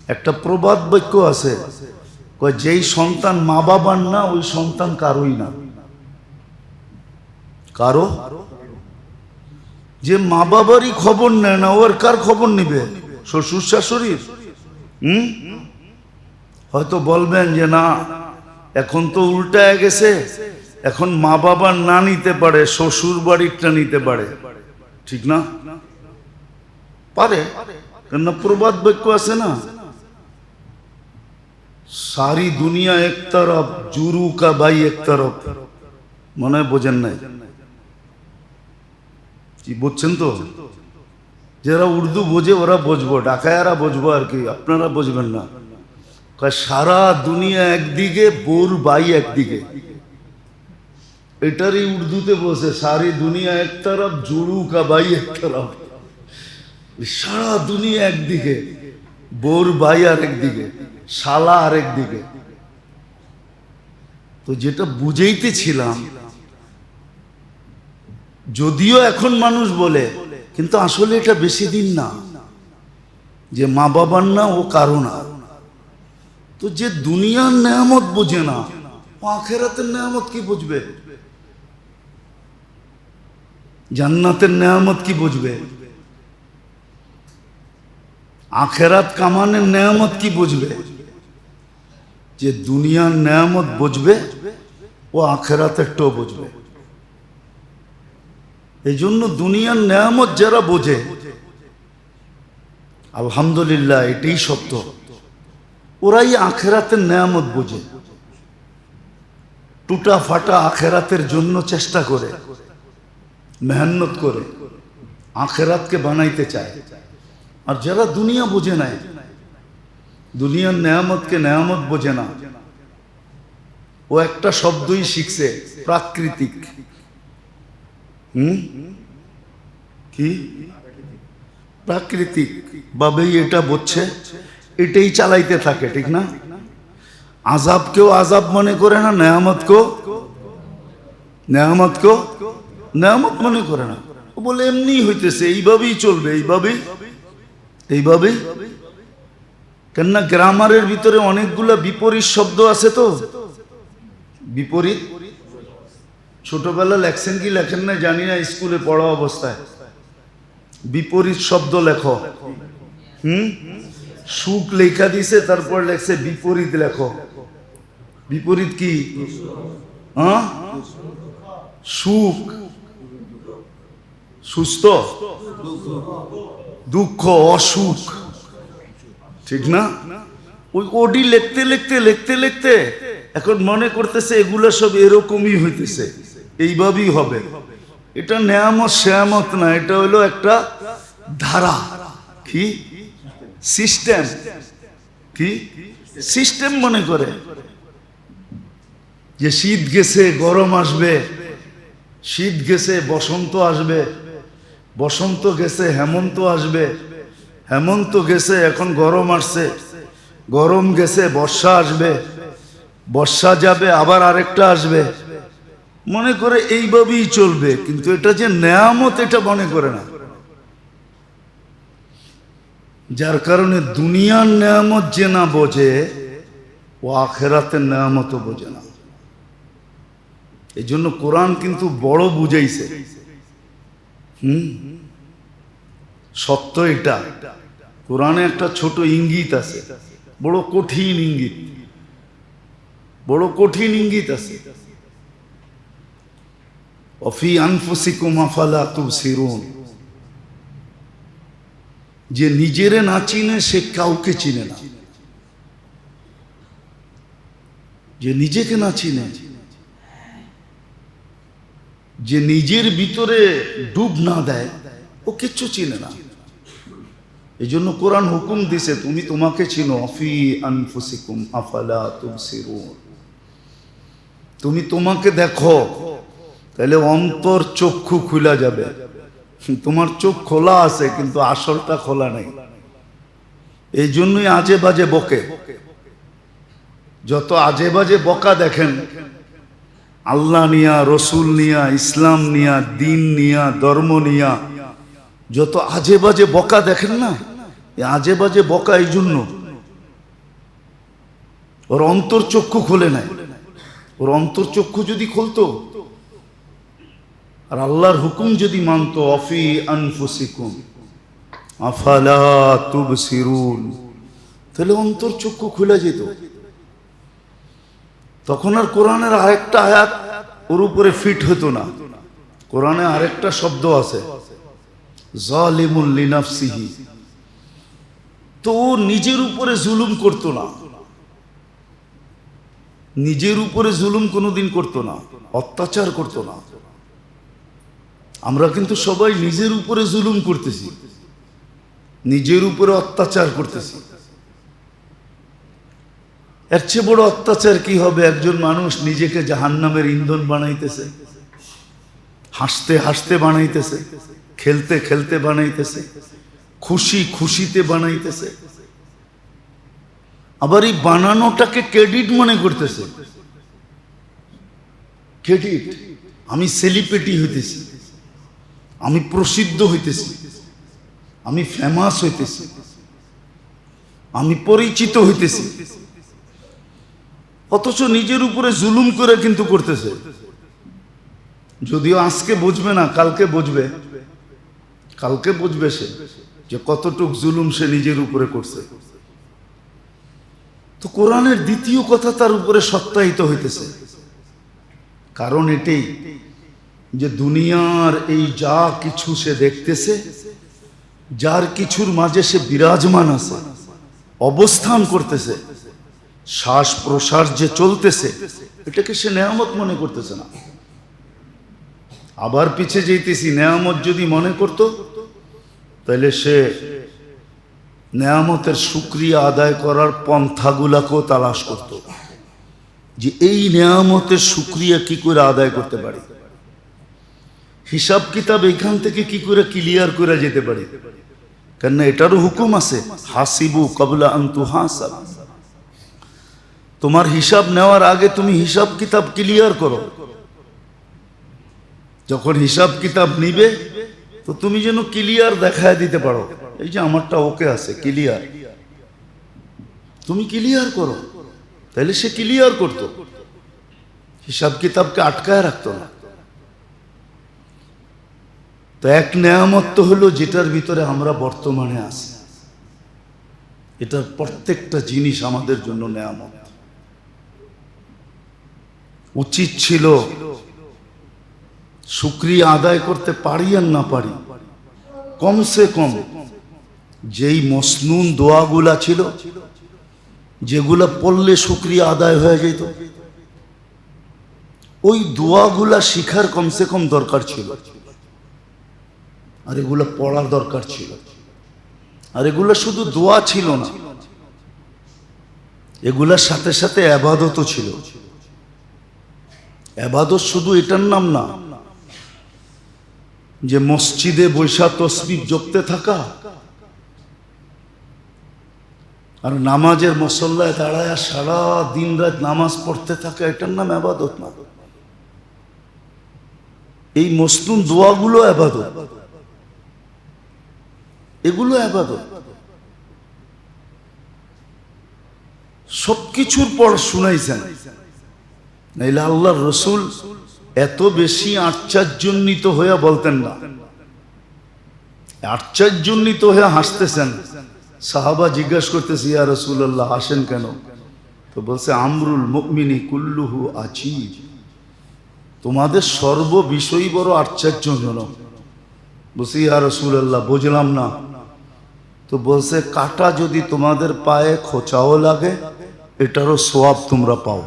একটা প্রবাদ বাক্য আছে, কয় যেই সন্তান মা বাবার না ওই সন্তান কারোই না। কারো যে মা বাবারই খবর নেয় না, ওর কার খবর নিবে? শ্বশুর শাশুড়ির? হয়তো বলবেন যে না, এখন তো উল্টায় গেছে, এখন মা বাবা না নিতে পারে, শ্বশুর বাড়িরটা নিতে পারে। ঠিক না? পারে, কেন প্রবাদ বাক্য আছে না, সারি দুনিয়া এক তরফ জুরু কা ভাই এক তরফ। মনে হয় বোঝেন নাই? কি বুঝছেন তো? যারা উর্দু বোঝে ওরা বুঝবো, ঢাকায়ারা বুঝবো আর কি, আপনারা বুঝবেন না। সারা দুনিয়া একদিকে, বোর ভাই একদিকে। এটারই উর্দুতে বসে সারি দুনিয়া এক তরফ জুড়ু কা ভাই এক তরফ। সারা দুনিয়া একদিকে, বোর ভাই আর একদিকে, শালা আর একদিকে। তো যেটা বুঝাইতেছিলাম, যদিও এখন মানুষ বলে, কিন্তু আসলে এটা বেশি দিন না যে মা বাবার না ও কারো না। তো যে দুনিয়ার নেয়ামত বোঝে না, ও আখেরাতের নেয়ামত কি বুঝবে? জান্নাতের নেয়ামত কি বুঝবে? আখেরাত কামানের নেয়ামত কি বুঝবে? যে দুনিয়ার নেয়ামত বুঝবে ও আখেরাতেরটাও বুঝবে। এই জন্য দুনিয়ার নেয়ামত যারা বোঝে, আলহামদুলিল্লাহ এটাই সত্য, ওরাই আখেরাতের নেয়ামত বোঝে। টুটা ফাটা আখেরাতের জন্য চেষ্টা করে, মেহনত করে আখেরাতকে বানাইতে চায়। আর যারা দুনিয়া বোঝে নাই, দুনিয়ার নেয়ামতকে নেয়ামত বোঝে না, ও একটা শব্দই শিখছে, প্রাকৃতিক। কি প্রাকৃতিক ভাবেই এটা বুঝছে, এটাই চালাইতে থাকে। ঠিক না? আযাবকেও আযাব মনে করে না, নেয়ামতকেও নেয়ামত মনে করে না। ও বলে এমনি হইতেছে, এইভাবেই চলবে, এইভাবেই। কেননা গ্রামারের ভিতরে অনেকগুলা বিপরীত শব্দ আছে। তো বিপরীত ছোটবেলা লেখছেন কি লেখেন না জানি না, স্কুলে পড়া অবস্থায় বিপরীত শব্দ লেখো। সুখ লেখা দিছে, তারপর লেখছে বিপরীত লেখো। বিপরীত কি? সুখ, সুস্থ, দুঃখ, অসুখ। ঠিক না? ওই ওডি লিখতে এখন মনে করতেছে এগুলো সব এরকমই হইতেছে, এইভাবেই হবে। এটা নেয়ামত শেয়ামত না, এটা হলো একটা ধারা। কি সিস্টেম? কি সিস্টেম মনে করে যে শীত গেছে গরম আসবে, শীত গেছে বসন্ত আসবে, বসন্ত গেছে হেমন্ত আসবে, হেমন্ত গেছে এখন গরম আসছে, গরম গেছে বর্ষা আসবে, বর্ষা যাবে আবার আরেকটা আসবে। মনে করে এইভাবেই চলবে, কিন্তু এটা যে নেয়ামত এটা মনে করে না। যার কারণে দুনিয়ার নেয়ামত যে না বোঝে, ও আখেরাতের নেয়ামতও বোঝে না। এই জন্য কোরআন কিন্তু বড় বুঝাইছে। সত্য এটা। কোরআনে একটা ছোট ইঙ্গিত আছে, বড় কঠিন ইঙ্গিত, বড় কঠিন ইঙ্গিত আছে। অফি আনফুসিকুম আফালা তুবসিরুন। যে নিজেরে না চিনে সে কাউকে চিনে না। যে নিজেকে না চিনে, যে নিজের ভিতরে ডুব না দেয়, ও কিচ্ছু চিনে না। এই জন্য কোরআন হুকুম দিছে, তুমি তোমাকে চিনো। অফি আনফুসিকুম আফালা তুবসিরুন। তুমি তোমাকে দেখো, তাহলে অন্তর চক্ষু খুলে যাবে। তোমার চোখ খোলা আছে কিন্তু আসলটা খোলা নেই। এই জন্যই আজে বাজে বকে। যত আজে বাজে বকা দেখেন, আল্লাহ নিয়া, রসুল নিয়া, ইসলাম নিয়া, দিন নিয়া, ধর্ম নিয়া, যত আজে বাজে বকা দেখেন না, আজে বাজে বকা এই জন্য ওর অন্তর্চক্ষু খোলে নাই। ওর অন্তর্চক্ষু যদি খুলতো আর আল্লাহর হুকুম যদি মানতো, অফি আনফুসিকুম আফালা তুবসিরুন, তাহলে অন্তর্চক্ষু খুলে যেত। তখন আর কোরআনের আরেকটা আয়াত ওর উপরে ফিট হতো না। কোরআনে আরেকটা শব্দ আছে, জালিমুন লিনাফসিহি। তো ও নিজের উপরে জুলুম করতো না, নিজের উপরে জুলুম কোনোদিন করতো না, অত্যাচার করতো না। আমরা কিন্তু সবাই নিজের উপরে জুলুম করতেছি, নিজের উপরে অত্যাচার করতেছি। এর চেয়ে বড় অত্যাচার কি হবে? একজন মানুষ নিজেকে জাহান্নামের ইন্ধন বানাইতেছে, হাসতে হাসতে বানাইতেছে, খেলতে খেলতে বানাইতেছে, খুশি খুশিতে বানাইতেছে, আবার এই বানানোটাকে ক্রেডিট মনে করতেছে। ক্রেডিট, আমি সেলিব্রিটি হইতেছি, আমি প্রসিদ্ধ হইতেছি, আমি ফেমাস হইতেছি, আমি পরিচিত হইতেছি, অথচ নিজের উপরে জুলুম করে কিন্তু করতেছে। যদিও আজকে বুঝবে না, কালকে বুঝবে, কালকে বুঝবে সে যে কতটুক জুলুম সে নিজের উপরে করছে। তো কোরআনের দ্বিতীয় কথা তার উপরে সত্যায়িত হইতেছে। কারণ এটাই যে দুনিয়ার এই যা কিছু সে দেখতেছে, যার কিছুর মাঝে সে বিরাজমান আছে, অবস্থান করতেছে, শ্বাস প্রশ্বাস যে চলতেছে, এটাকে সে নেয়ামত মনে করতেছে না। আবার পিছে যেতেছি, নেয়ামত যদি মনে করত তাহলে সে নেয়ামতের শুকরিয়া আদায় করার পন্থাগুলাকেও তালাশ করত, যে এই নেয়ামতের শুকরিয়া কি করে আদায় করতে পারি, হিসাব কিতাব এখান থেকে কি করে ক্লিয়ার করে যেতে পারি। কেন এটারও হুকুম আছে, হাসিবু ক্বাবলা আন তুহাসাব। তোমার হিসাব নেওয়ার আগে তুমি হিসাব কিতাব ক্লিয়ার করো। যখন হিসাব কিতাব নিবে তো তুমি যেন ক্লিয়ার দেখায় দিতে পারো, এই যে আমারটা ওকে আছে, ক্লিয়ার। তুমি ক্লিয়ার করো, তাহলে সে ক্লিয়ার করত, হিসাব কিতাবকে আটকায় রাখতো না। তো এক নেয়ামত তো হলো যেটার ভিতরে আমরা বর্তমানে আছি, এটার প্রত্যেকটা জিনিস আমাদের জন্য নেয়ামত। উচিত ছিল শুকরিয়া আদায় করতে পারি আর না পারি, কমসে কম যেই মসনুন দোয়াগুলা ছিল, যেগুলা পড়লে শুকরিয়া আদায় হয়ে যেত, ওই দোয়াগুলা শিখার কমসে কম দরকার ছিল, আর এগুলা পড়ার দরকার ছিল। আর এগুলা শুধু দোয়া ছিল না, এগুলার সাথে সাথে ইবাদতও ছিল। ইবাদত শুধু এটার নাম না যে মসজিদে বৈশা তসবিহ জপতে থাকা আর নামাজের মুসল্লায় দাঁড়ায় সারা দিন রাত নামাজ পড়তে থাকা, এটার নাম ইবাদত না। এই মসনুন দোয়াগুলো ইবাদত, এগুলো ইবাদত। সবকিছুর পর শুনাইছেন, নাইলে আল্লাহর রসুল এত বেশি আশ্চর্যান্বিত হয়ে বলতেন না। আশ্চর্যান্বিত হয়ে হাসতেছেন, সাহাবা জিজ্ঞাসা করতেছে, ইয়া রাসূলুল্লাহ হাসেন কেন? তো বলছে, আমরুল মুমিনি কুল্লুহু আজীব, তোমাদের সর্ব বিষয়ই বড় আশ্চর্যজনক। বলছে, ইয়া রাসূলুল্লাহ বুঝলাম না। তো বলছে, কাটা যদি তোমাদের পায়ে খোঁচাও লাগে, এটারও সওয়াব তোমরা পাও।